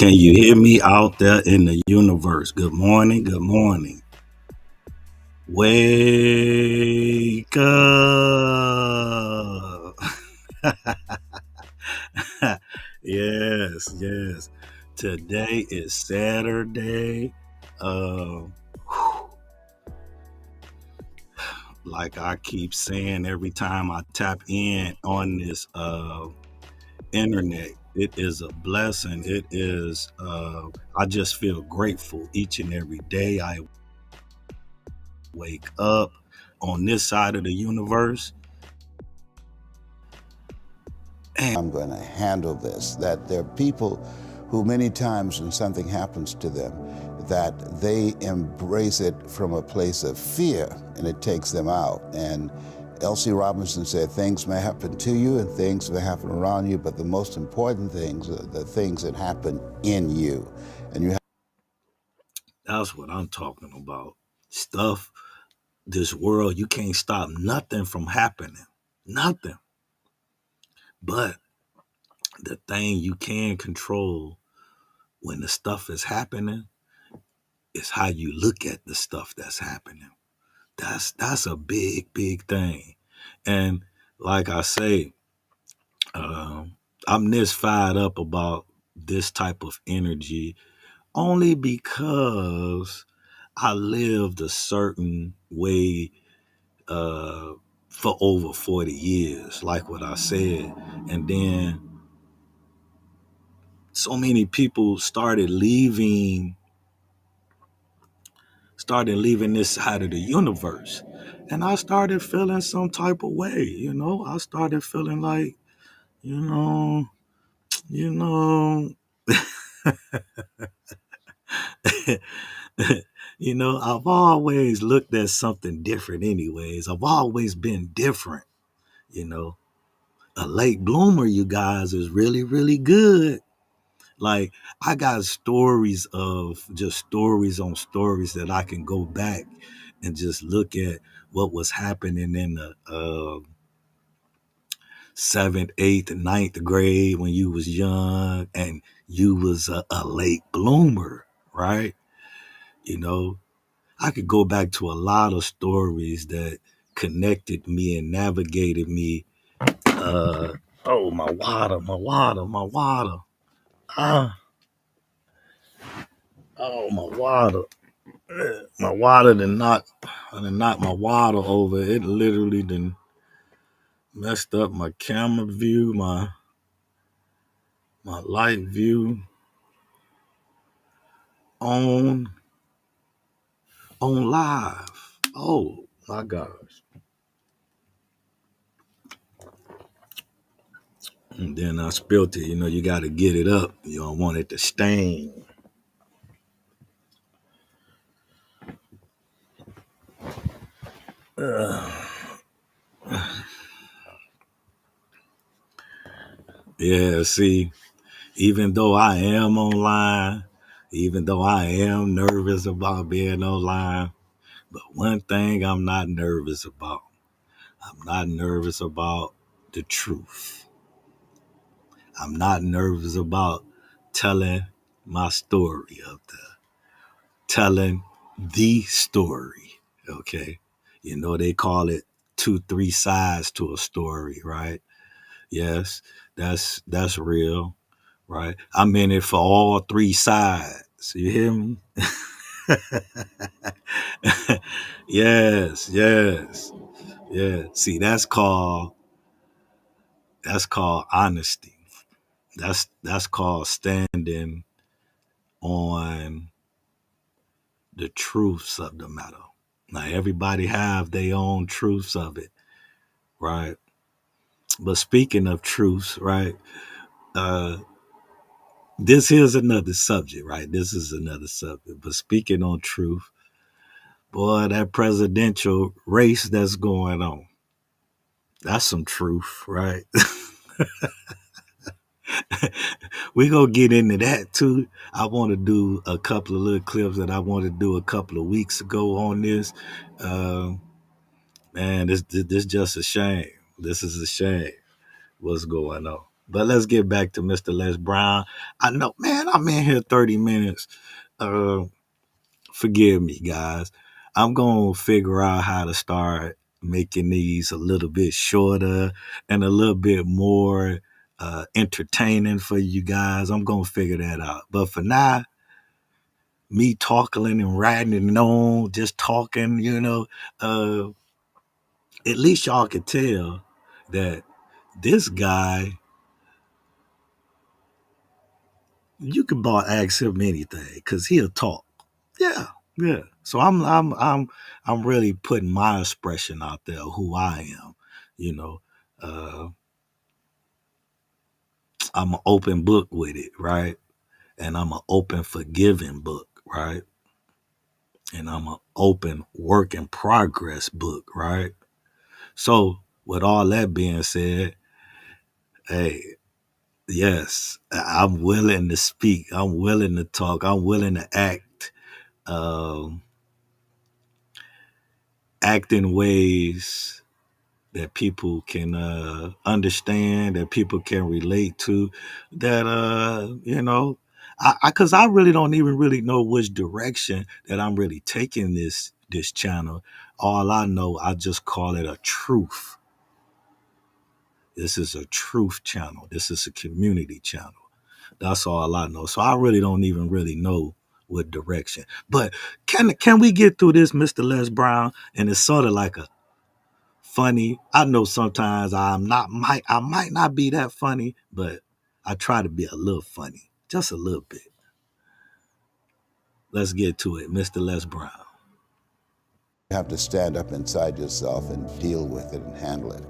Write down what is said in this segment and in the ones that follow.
Can you hear me out there in the universe? Good morning. Good morning. Wake up. Yes, yes. Today is Saturday. Uh, like I keep saying every time I tap in on this internet, it is a blessing. It is, I just feel grateful each and every day I wake up on this side of the universe. And I'm going to handle this. That there are people who many times when something happens to them, that they embrace it from a place of fear and it takes them out. And Elsie Robinson said, things may happen to you and things may happen around you, but the most important things are the things that happen in you. And you that's what I'm talking about. Stuff, this world, you can't stop nothing from happening. Nothing. But the thing you can control when the stuff is happening is how you look at the stuff that's happening. That's a big, big thing. And like I say, I'm this fired up about this type of energy only because I lived a certain way uh, for over 40 years, like what I said. And then so many people started leaving this side of the universe. And I started feeling some type of way. I started feeling like, you know, you know, I've always looked at something different anyways. I've always been different, you know. A late bloomer, you guys, is really, really good. Like, I got stories on stories that I can go back and just look at what was happening in the seventh, eighth, and ninth grade when you was young and you was a late bloomer, right? You know, I could go back to a lot of stories that connected me and navigated me. Uh, oh, my water, my water, my water. Ah, oh, my water. My water done knocked my water over. It literally done messed up my camera view, my light view on live. Oh my gosh. And then I spilled it. You gotta get it up. You don't want it to stain. Yeah, see, even though I am online, even though I am nervous about being online, but one thing I'm not nervous about. I'm not nervous about the truth. I'm not nervous about telling my story up there, telling the story. Okay. They call it 2, 3 sides to a story, right? Yes, that's real, right? I'm in it for all 3 sides. You hear me? Yes, yes, yeah. See, that's called honesty. That's called standing on the truths of the matter. Now everybody have their own truths of it, right? But speaking of truths, right? Uh, this is another subject, right? This is another subject. But speaking on truth, boy, that presidential race that's going on, that's some truth, right? We gonna get into that too. I want to do a couple of little clips that I wanted to do a couple of weeks ago on this. Um, Man, this just a shame. This is a shame. What's going on? But let's get back to Mr. Les Brown. I know, man, I'm in here 30 minutes. Uh, Forgive me, guys. I'm going to figure out how to start making these a little bit shorter and a little bit more entertaining for you guys. I'm going to figure that out. But for now, me talking and writing and on, just talking, uh, at least y'all could tell that this guy, you can about ask him anything because he'll talk. Yeah, yeah. So I'm really putting my expression out there, who I am. You know, uh, I'm an open book with it, right? And I'm an open forgiving book, right? And I'm an open work in progress book, right? So with all that being said, hey, yes, I'm willing to speak. I'm willing to talk. I'm willing to act. Um, Act in ways that people can understand, that people can relate to, that because I really don't even really know which direction that I'm really taking this channel. All I know, I just call it a truth. This is a truth channel. This is a community channel. That's all I know. So I really don't even really know what direction. But can we get through this, Mr. Les Brown? And it's sort of like a funny. I know sometimes I might not be that funny, but I try to be a little funny. Just a little bit. Let's get to it, Mr. Les Brown. You have to stand up inside yourself and deal with it and handle it.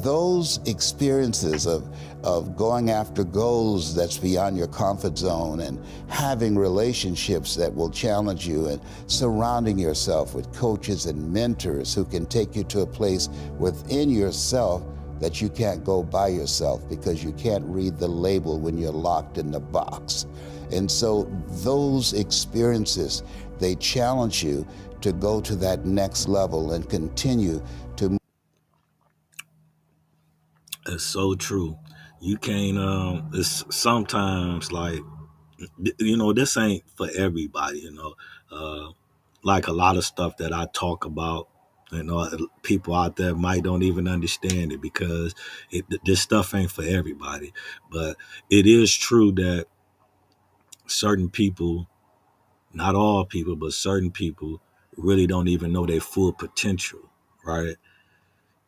Those experiences of going after goals that's beyond your comfort zone and having relationships that will challenge you and surrounding yourself with coaches and mentors who can take you to a place within yourself that you can't go by yourself because you can't read the label when you're locked in the box. And so those experiences, they challenge you to go to that next level and continue to. It's so true. You can't it's sometimes like this ain't for everybody, like a lot of stuff that I talk about, people out there might don't even understand it because this stuff ain't for everybody. But it is true that certain people, not all people, but certain people really don't even know their full potential, right?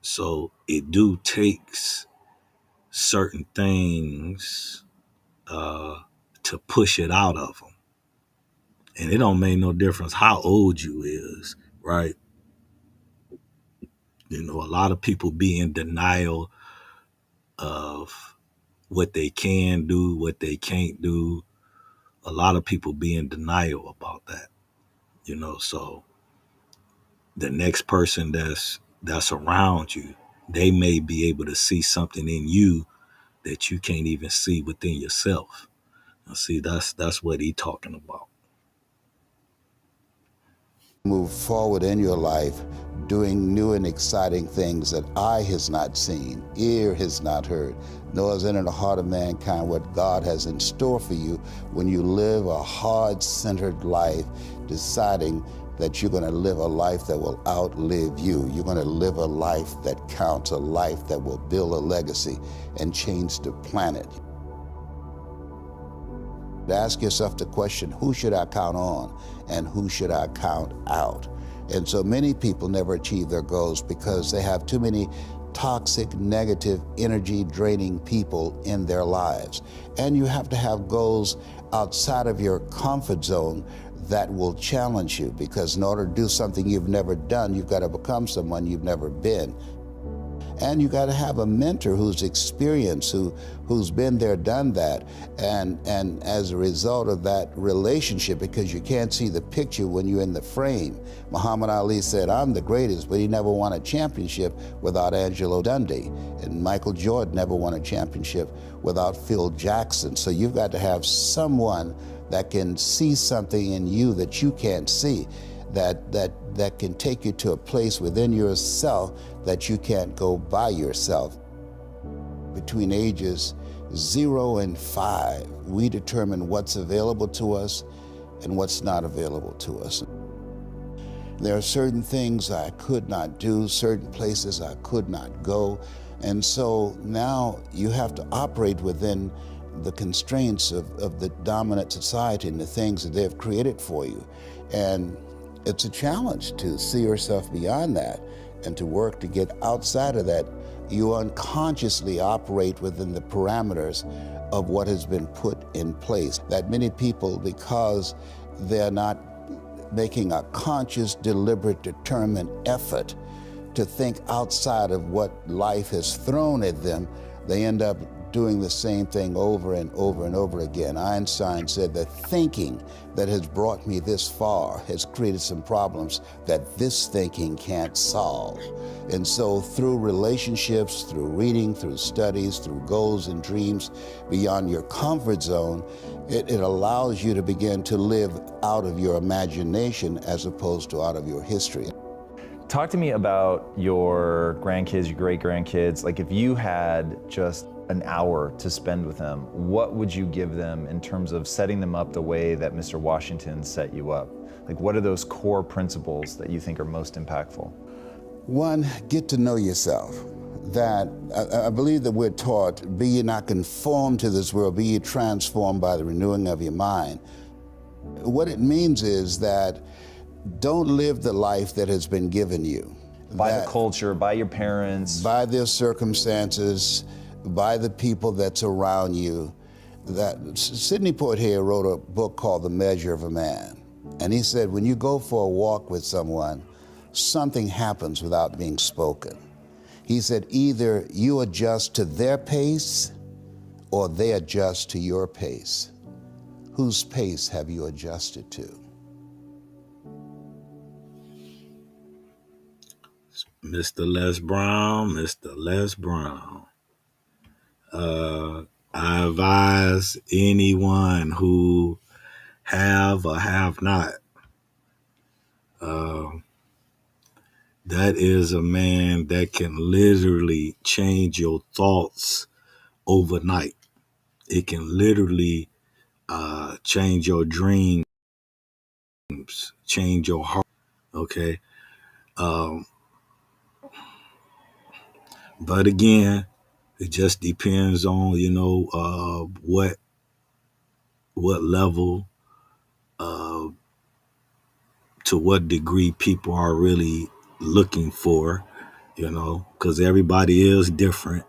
So it do takes certain things to push it out of them. And it don't make no difference how old you is, right? A lot of people be in denial of what they can do, what they can't do. A lot of people be in denial about that, so the next person that's around you, they may be able to see something in you that you can't even see within yourself. Now, see, that's what he talking about. Move forward in your life doing new and exciting things that eye has not seen, ear has not heard, nor has entered the heart of mankind what God has in store for you when you live a heart-centered life, deciding that you're going to live a life that will outlive you. You're going to live a life that counts, a life that will build a legacy and change the planet. Ask yourself the question, who should I count on and who should I count out? And so many people never achieve their goals because they have too many toxic, negative, energy draining people in their lives. And you have to have goals outside of your comfort zone that will challenge you, because in order to do something you've never done, you've got to become someone you've never been. And you got to have a mentor who's experienced, who's been there, done that. And as a result of that relationship, because you can't see the picture when you're in the frame. Muhammad Ali said, I'm the greatest, but he never won a championship without Angelo Dundee. And Michael Jordan never won a championship without Phil Jackson. So you've got to have someone that can see something in you that you can't see, that can take you to a place within yourself that you can't go by yourself. between ages 0 and 5, we determine what's available to us and what's not available to us. There are certain things I could not do, certain places I could not go. And so now you have to operate within the constraints of the dominant society and the things that they've created for you. And it's a challenge to see yourself beyond that and to work to get outside of that. You unconsciously operate within the parameters of what has been put in place. That many people, because they're not making a conscious, deliberate, determined effort to think outside of what life has thrown at them, they end up doing the same thing over and over and over again. Einstein said that thinking that has brought me this far has created some problems that this thinking can't solve. And so through relationships, through reading, through studies, through goals and dreams beyond your comfort zone, it allows you to begin to live out of your imagination as opposed to out of your history. Talk to me about your grandkids, your great-grandkids. Like, if you had just an hour to spend with them, what would you give them in terms of setting them up the way that Mr. Washington set you up? Like, what are those core principles that you think are most impactful? One, get to know yourself. That I believe that we're taught, be ye not conformed to this world, be ye transformed by the renewing of your mind. What it means is that don't live the life that has been given you. By the culture, by your parents. By their circumstances, by the people that's around you. That Sidney Poitier wrote a book called The Measure of a Man. And he said, when you go for a walk with someone, something happens without being spoken. He said, either you adjust to their pace or they adjust to your pace. Whose pace have you adjusted to? Mr. Les Brown, Mr. Les Brown. I advise anyone who have or have not, that is a man that can literally change your thoughts overnight. It can literally change your dreams, change your heart. Okay. But again, it just depends on, what level, to what degree people are really looking for, because everybody is different.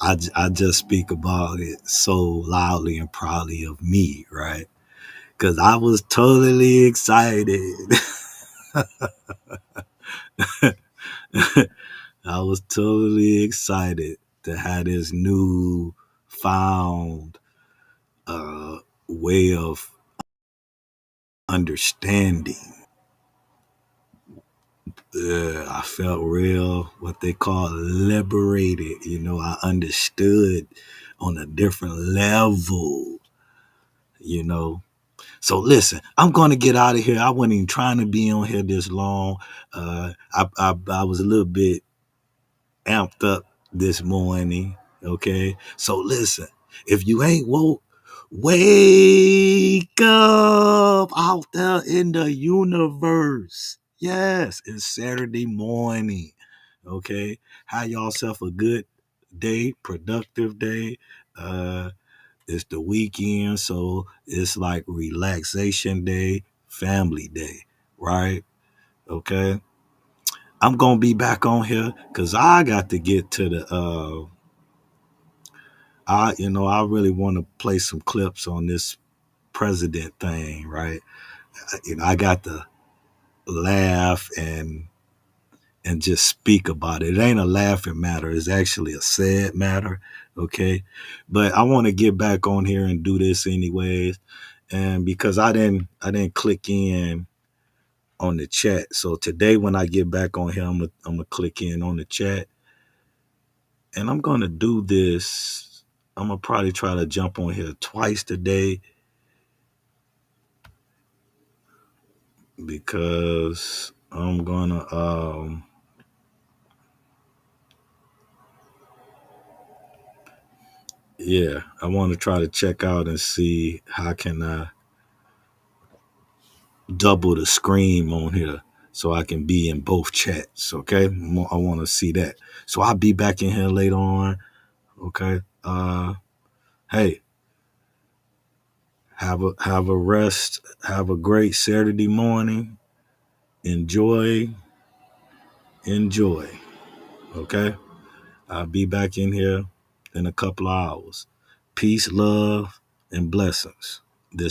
I just speak about it so loudly and proudly of me, right? Because I was totally excited. I was totally excited to have this new found way of understanding. I felt real, what they call liberated. I understood on a different level, So listen, I'm going to get out of here. I wasn't even trying to be on here this long. I was a little bit amped up this morning. Okay. So listen, if you ain't woke, wake up out there in the universe. Yes, it's Saturday morning. Okay. Have yourself a good day, productive day. It's the weekend, so it's like relaxation day, family day, right? Okay. I'm gonna be back on here because I got to get to the I really want to play some clips on this president thing, right? I got to laugh and just speak about it. It ain't a laughing matter, it's actually a sad matter, okay? But I want to get back on here and do this anyways. And because I didn't click in on the chat. So today when I get back on here, I'm gonna click in on the chat. And I'm gonna do this. I'm gonna probably try to jump on here twice today because I'm gonna yeah, I want to try to check out and see how can I double the screen on here so I can be in both chats. Okay, I want to see that. So I'll be back in here later on. Okay. Hey, have a rest. Have a great Saturday morning. Enjoy. Okay. I'll be back in here in a couple of hours. Peace, love, and blessings. This